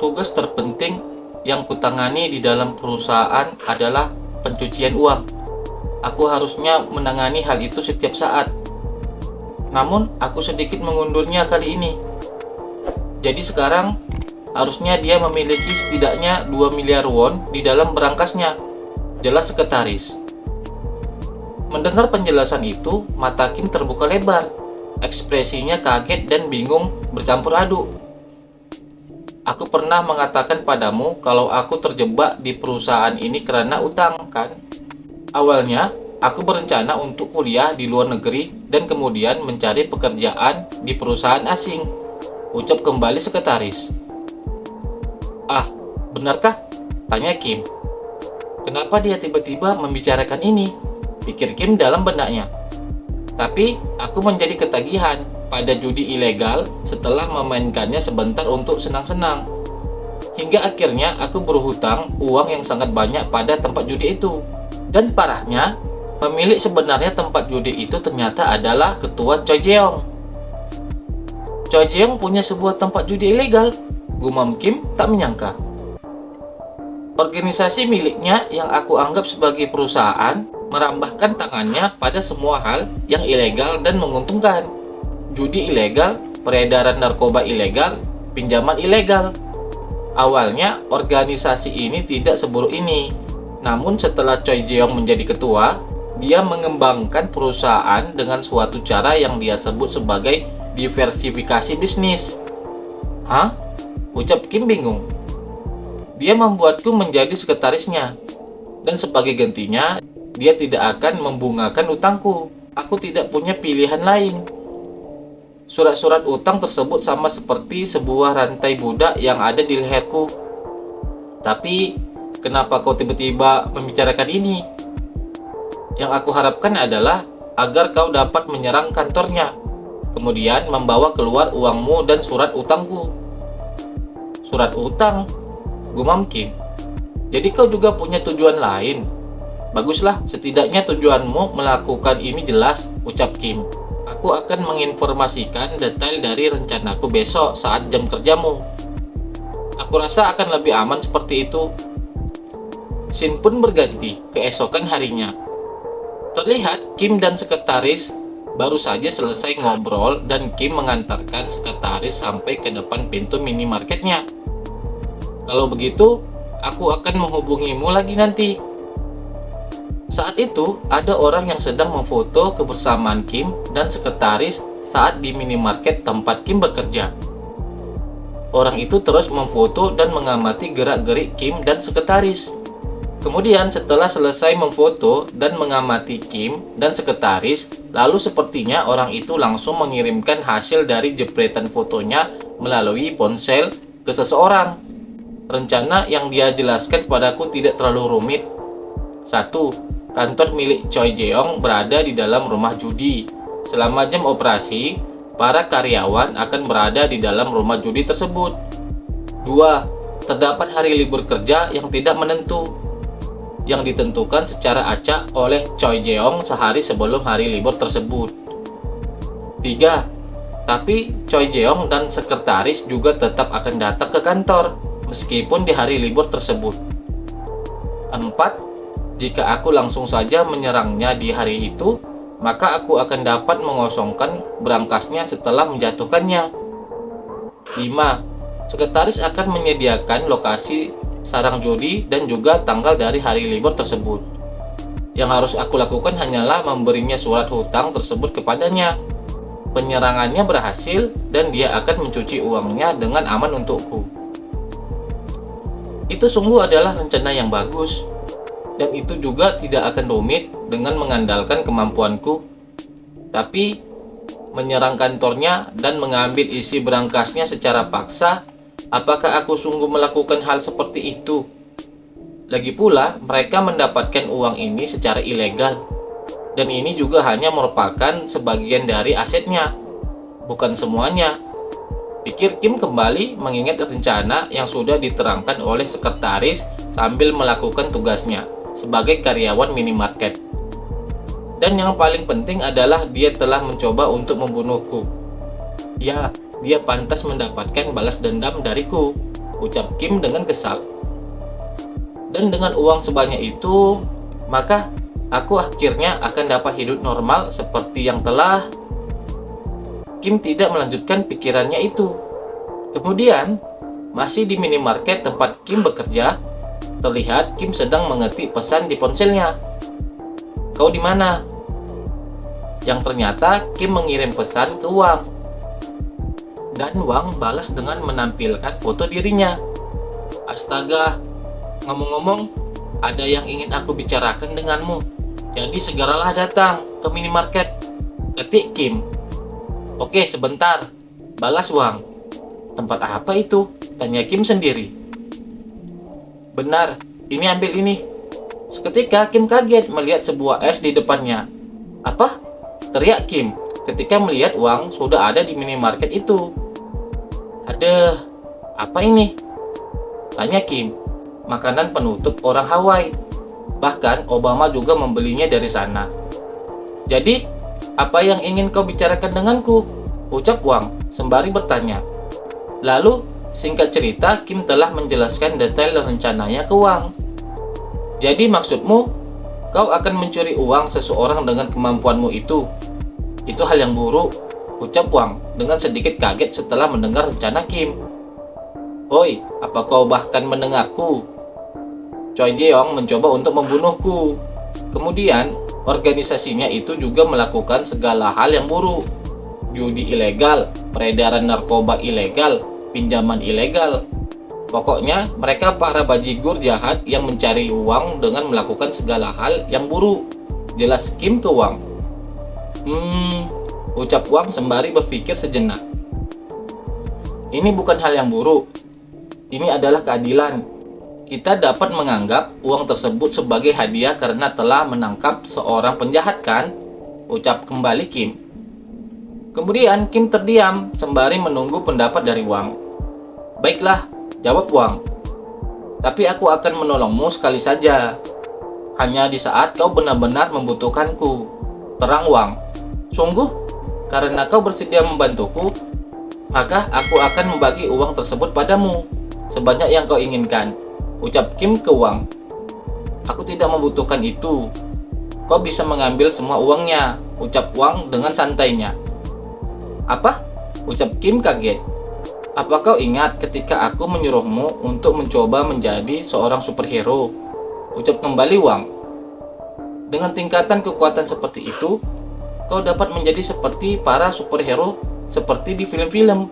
Tugas terpenting yang kutangani di dalam perusahaan adalah pencucian uang. Aku harusnya menangani hal itu setiap saat. Namun, aku sedikit mengundurnya kali ini. Jadi sekarang, harusnya dia memiliki setidaknya 2 miliar won di dalam berangkasnya. Jelas sekretaris. Mendengar penjelasan itu, mata Kim terbuka lebar. Ekspresinya kaget dan bingung bercampur aduk. Aku pernah mengatakan padamu kalau aku terjebak di perusahaan ini karena utang, kan? Awalnya, aku berencana untuk kuliah di luar negeri dan kemudian mencari pekerjaan di perusahaan asing. Ucap kembali sekretaris. Ah, benarkah? Tanya Kim. Kenapa dia tiba-tiba membicarakan ini? Pikir Kim dalam benaknya. Tapi, aku menjadi ketagihan pada judi ilegal setelah memainkannya sebentar untuk senang-senang. Hingga akhirnya aku berhutang uang yang sangat banyak pada tempat judi itu. Dan parahnya, pemilik sebenarnya tempat judi itu ternyata adalah ketua Choi Jeong. Choi Jeong punya sebuah tempat judi ilegal, gumam Kim tak menyangka. Organisasi miliknya yang aku anggap sebagai perusahaan merambahkan tangannya pada semua hal yang ilegal dan menguntungkan. Judi ilegal, peredaran narkoba ilegal, pinjaman ilegal. Awalnya, organisasi ini tidak seburuk ini. Namun setelah Choi Jeong menjadi ketua, dia mengembangkan perusahaan dengan suatu cara yang dia sebut sebagai diversifikasi bisnis. Hah? Ucap Kim bingung. Dia membuatku menjadi sekretarisnya. Dan sebagai gantinya, dia tidak akan membungakan utangku. Aku tidak punya pilihan lain. Surat-surat utang tersebut sama seperti sebuah rantai budak yang ada di leherku. Tapi, kenapa kau tiba-tiba membicarakan ini? Yang aku harapkan adalah agar kau dapat menyerang kantornya, kemudian membawa keluar uangmu dan surat utangku. Surat utang? Gumam Kim. Jadi kau juga punya tujuan lain? Baguslah, setidaknya tujuanmu melakukan ini jelas, ucap Kim. Aku akan menginformasikan detail dari rencanaku besok saat jam kerjamu. Aku rasa akan lebih aman seperti itu. Scene pun berganti keesokan harinya. Terlihat Kim dan sekretaris baru saja selesai ngobrol dan Kim mengantarkan sekretaris sampai ke depan pintu minimarketnya. Kalau begitu, aku akan menghubungimu lagi nanti. Saat itu, ada orang yang sedang memfoto kebersamaan Kim dan sekretaris saat di minimarket tempat Kim bekerja. Orang itu terus memfoto dan mengamati gerak-gerik Kim dan sekretaris. Kemudian setelah selesai memfoto dan mengamati Kim dan sekretaris, lalu sepertinya orang itu langsung mengirimkan hasil dari jepretan fotonya melalui ponsel ke seseorang. Rencana yang dia jelaskan padaku tidak terlalu rumit. 1. Kantor milik Choi Jeong berada di dalam rumah judi. Selama jam operasi, para karyawan akan berada di dalam rumah judi tersebut. 2. Terdapat hari libur kerja yang tidak menentu, yang ditentukan secara acak oleh Choi Jeong sehari sebelum hari libur tersebut. 3. Tapi Choi Jeong dan sekretaris juga tetap akan datang ke kantor, meskipun di hari libur tersebut. 4. Jika aku langsung saja menyerangnya di hari itu, maka aku akan dapat mengosongkan berangkasnya setelah menjatuhkannya. 5. Sekretaris akan menyediakan lokasi sarang judi dan juga tanggal dari hari libur tersebut. Yang harus aku lakukan hanyalah memberinya surat hutang tersebut kepadanya. Penyerangannya berhasil dan dia akan mencuci uangnya dengan aman untukku. Itu sungguh adalah rencana yang bagus. Dan itu juga tidak akan rumit dengan mengandalkan kemampuanku. Tapi, menyerang kantornya dan mengambil isi berangkasnya secara paksa, apakah aku sungguh melakukan hal seperti itu? Lagi pula, mereka mendapatkan uang ini secara ilegal. Dan ini juga hanya merupakan sebagian dari asetnya, bukan semuanya. Pikir Kim kembali mengingat rencana yang sudah diterangkan oleh sekretaris sambil melakukan tugasnya sebagai karyawan minimarket. Dan yang paling penting adalah dia telah mencoba untuk membunuhku. Ya, dia pantas mendapatkan balas dendam dariku. ucap Kim dengan kesal. Dan dengan uang sebanyak itu, maka aku akhirnya akan dapat hidup normal seperti yang telah. Kim tidak melanjutkan pikirannya itu. Kemudian, masih di minimarket tempat Kim bekerja, terlihat Kim sedang mengetik pesan di ponselnya. "Kau di mana?" Yang ternyata Kim mengirim pesan ke Wang. Dan Wang balas dengan menampilkan foto dirinya. "Astaga, ngomong-ngomong, ada yang ingin aku bicarakan denganmu. Jadi segeralah datang ke minimarket," ketik Kim. "Oke, sebentar," balas Wang. "Tempat apa itu?" tanya Kim sendiri. "Benar, ini ambil ini." Seketika Kim kaget melihat sebuah es di depannya. "Apa?" teriak Kim ketika melihat Wang sudah ada di minimarket itu. "Aduh, apa ini?" tanya Kim. "Makanan penutup orang Hawaii. Bahkan Obama juga membelinya dari sana." "Jadi, apa yang ingin kau bicarakan denganku?" ucap Wang sembari bertanya. Lalu, singkat cerita, Kim telah menjelaskan detail rencananya ke Wang. "Jadi maksudmu, kau akan mencuri uang seseorang dengan kemampuanmu itu? Itu hal yang buruk," ucap Wang dengan sedikit kaget setelah mendengar rencana Kim. "Oi, apa kau bahkan mendengarku? Choi Jeong mencoba untuk membunuhku. Kemudian, organisasinya itu juga melakukan segala hal yang buruk. Judi ilegal, peredaran narkoba ilegal, pinjaman ilegal. Pokoknya, mereka para bajigur jahat yang mencari uang dengan melakukan segala hal yang buruk," jelas Kim ke Wang. Ucap Wang sembari berpikir sejenak. "Ini bukan hal yang buruk. Ini adalah keadilan. Kita dapat menganggap uang tersebut sebagai hadiah karena telah menangkap seorang penjahat, kan?" ucap kembali Kim. Kemudian Kim terdiam sembari menunggu pendapat dari Wang. "Baiklah," jawab Wang. "Tapi aku akan menolongmu sekali saja. Hanya di saat kau benar-benar membutuhkanku," terang Wang. "Sungguh? Karena kau bersedia membantuku, maka aku akan membagi uang tersebut padamu sebanyak yang kau inginkan," ucap Kim ke Wang. "Aku tidak membutuhkan itu. Kau bisa mengambil semua uangnya," ucap Wang dengan santainya. "Apa?" ucap Kim kaget. "Apa kau ingat ketika aku menyuruhmu untuk mencoba menjadi seorang superhero?" ucap kembali Wang. "Dengan tingkatan kekuatan seperti itu, kau dapat menjadi seperti para superhero seperti di film-film,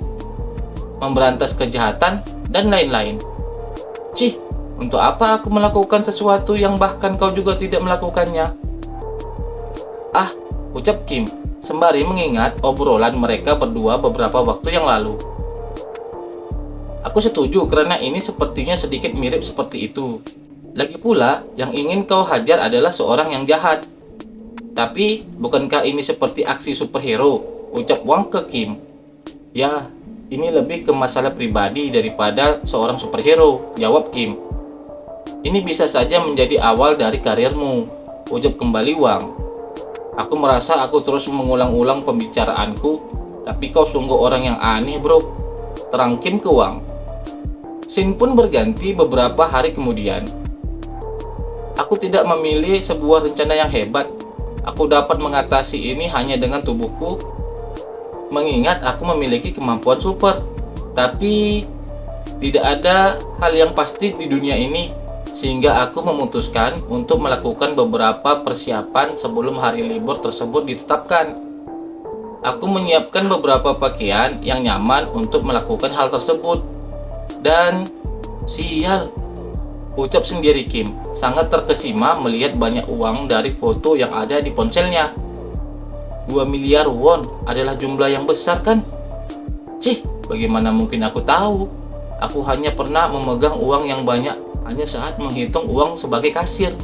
memberantas kejahatan, dan lain-lain. Cih, untuk apa aku melakukan sesuatu yang bahkan kau juga tidak melakukannya?" "Ah," ucap Kim sembari mengingat obrolan mereka berdua beberapa waktu yang lalu. "Aku setuju karena ini sepertinya sedikit mirip seperti itu. Lagi pula, yang ingin kau hajar adalah seorang yang jahat. Tapi, bukankah ini seperti aksi superhero?" ucap Wang ke Kim. "Ya, ini lebih ke masalah pribadi daripada seorang superhero," jawab Kim. "Ini bisa saja menjadi awal dari karirmu," ucap kembali Wang. "Aku merasa aku terus mengulang-ulang pembicaraanku, tapi kau sungguh orang yang aneh, bro," terang Kim ke Wang. Scene pun berganti beberapa hari kemudian. "Aku tidak memilih sebuah rencana yang hebat. Aku dapat mengatasi ini hanya dengan tubuhku, mengingat aku memiliki kemampuan super. Tapi tidak ada hal yang pasti di dunia ini, sehingga aku memutuskan untuk melakukan beberapa persiapan sebelum hari libur tersebut ditetapkan. Aku menyiapkan beberapa pakaian yang nyaman untuk melakukan hal tersebut. Dan sial," ucap sendiri Kim, sangat terkesima melihat banyak uang dari foto yang ada di ponselnya. 2 miliar won adalah jumlah yang besar, kan? Cih, bagaimana mungkin aku tahu? Aku hanya pernah memegang uang yang banyak hanya saat menghitung uang sebagai kasir.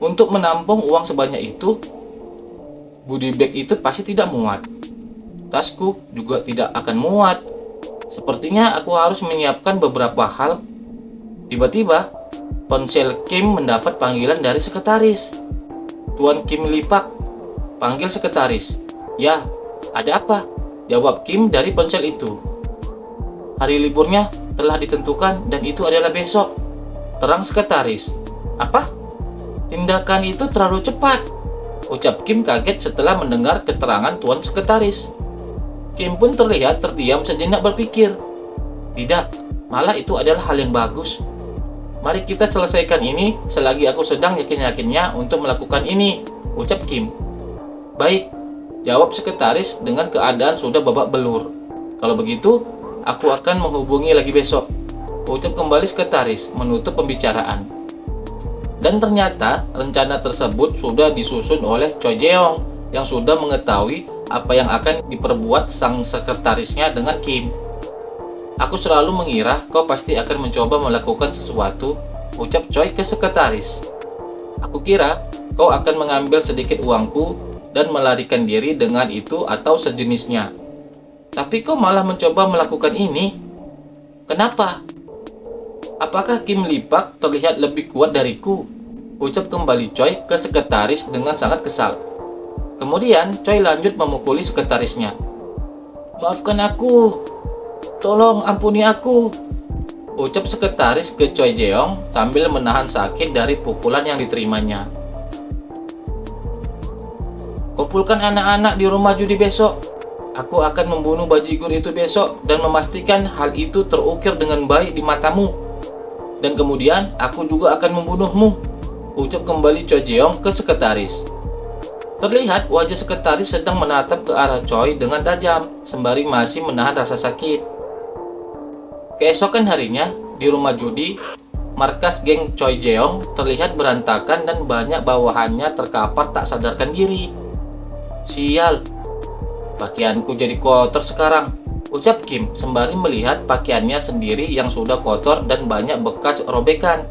Untuk menampung uang sebanyak itu, body bag itu pasti tidak muat. Tasku juga tidak akan muat. Sepertinya aku harus menyiapkan beberapa hal. Tiba-tiba, ponsel Kim mendapat panggilan dari sekretaris. "Tuan Kim Lipak," panggil sekretaris. "Ya, ada apa?" jawab Kim dari ponsel itu. "Hari liburnya telah ditentukan dan itu adalah besok, terang sekretaris. Apa? Tindakan itu terlalu cepat, ucap Kim kaget setelah mendengar keterangan Tuan Sekretaris. Kim pun terlihat terdiam sejenak berpikir. Tidak, malah itu adalah hal yang bagus. Mari kita selesaikan ini selagi aku sedang yakin-yakinnya untuk melakukan ini, ucap Kim. Baik, jawab sekretaris dengan keadaan sudah babak belur. Kalau begitu, aku akan menghubungi lagi besok, ucap kembali sekretaris menutup pembicaraan. Dan ternyata rencana tersebut sudah disusun oleh Choi Jeong yang sudah mengetahui apa yang akan diperbuat sang sekretarisnya dengan Kim. Aku selalu mengira kau pasti akan mencoba melakukan sesuatu, ucap Choi ke sekretaris. Aku kira kau akan mengambil sedikit uangku dan melarikan diri dengan itu atau sejenisnya. Tapi kau malah mencoba melakukan ini. Kenapa? Apakah Kim Lipak terlihat lebih kuat dariku? Ucap kembali Choi ke sekretaris dengan sangat kesal. Kemudian Choi lanjut memukuli sekretarisnya. Maafkan aku. Tolong ampuni aku, ucap sekretaris ke Choi Jeong sambil menahan sakit dari pukulan yang diterimanya. Kumpulkan anak-anak di rumah judi besok. Aku akan membunuh bajigur itu besok dan memastikan hal itu terukir dengan baik di matamu. Dan kemudian aku juga akan membunuhmu, ucap kembali Choi Jeong ke sekretaris. Terlihat wajah sekretaris sedang menatap ke arah Choi dengan tajam, sembari masih menahan rasa sakit. Keesokan harinya, di rumah judi, markas geng Choi Jeong terlihat berantakan dan banyak bawahannya terkapar tak sadarkan diri. Sial, pakaianku jadi kotor sekarang, ucap Kim sembari melihat pakaiannya sendiri yang sudah kotor dan banyak bekas robekan.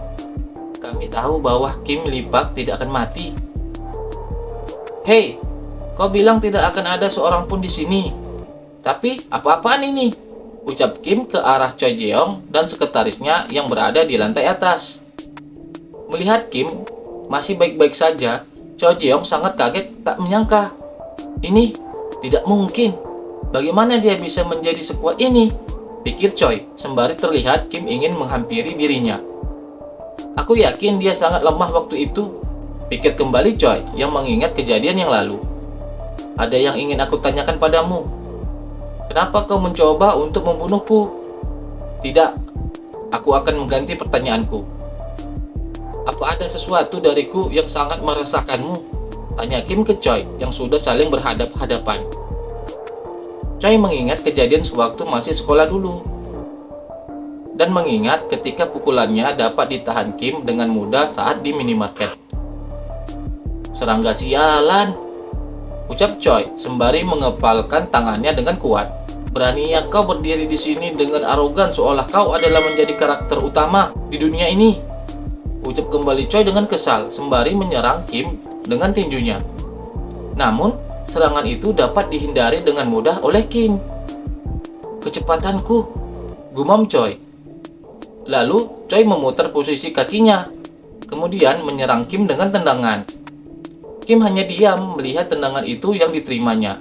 Kami tahu bahwa Kim Lipak tidak akan mati. Hei, kau bilang tidak akan ada seorang pun di sini. Tapi apa-apaan ini? Ucap Kim ke arah Choi Jeong dan sekretarisnya yang berada di lantai atas. Melihat Kim masih baik-baik saja, Choi Jeong sangat kaget tak menyangka. Ini tidak mungkin. Bagaimana dia bisa menjadi sekuat ini? Pikir Choi, sembari terlihat Kim ingin menghampiri dirinya. Aku yakin dia sangat lemah waktu itu, pikir kembali Choi yang mengingat kejadian yang lalu. Ada yang ingin aku tanyakan padamu. Kenapa kau mencoba untuk membunuhku? Tidak, aku akan mengganti pertanyaanku. Apa ada sesuatu dariku yang sangat meresahkanmu? Tanya Kim ke Choi yang sudah saling berhadap-hadapan. Choi mengingat kejadian sewaktu masih sekolah dulu. Dan mengingat ketika pukulannya dapat ditahan Kim dengan mudah saat di minimarket. Serangga sialan, ucap Choi sembari mengepalkan tangannya dengan kuat. Beraninya kau berdiri di sini dengan arogan seolah kau adalah menjadi karakter utama di dunia ini, ucap kembali Choi dengan kesal sembari menyerang Kim dengan tinjunya. Namun, serangan itu dapat dihindari dengan mudah oleh Kim. Kecepatanku, gumam Choi. Lalu, Choi memutar posisi kakinya, kemudian menyerang Kim dengan tendangan. Kim hanya diam melihat tendangan itu yang diterimanya.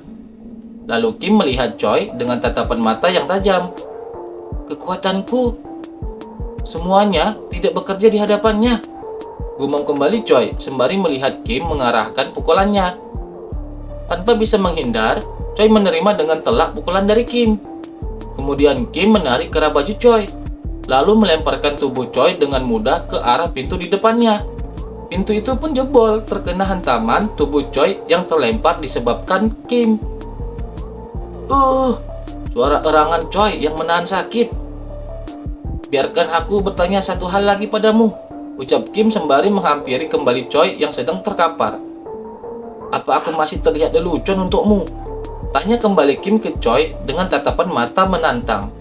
Lalu Kim melihat Choi dengan tatapan mata yang tajam. Kekuatanku, semuanya tidak bekerja di hadapannya, gumam kembali Choi sembari melihat Kim mengarahkan pukulannya. Tanpa bisa menghindar, Choi menerima dengan telak pukulan dari Kim. Kemudian Kim menarik kerah baju Choi, lalu melemparkan tubuh Choi dengan mudah ke arah pintu di depannya. Pintu itu pun jebol terkena hantaman tubuh Choi yang terlempar disebabkan Kim. Suara erangan Choi yang menahan sakit. Biarkan aku bertanya satu hal lagi padamu, ucap Kim sembari menghampiri kembali Choi yang sedang terkapar. Apa aku masih terlihat lelucon untukmu? Tanya kembali Kim ke Choi dengan tatapan mata menantang.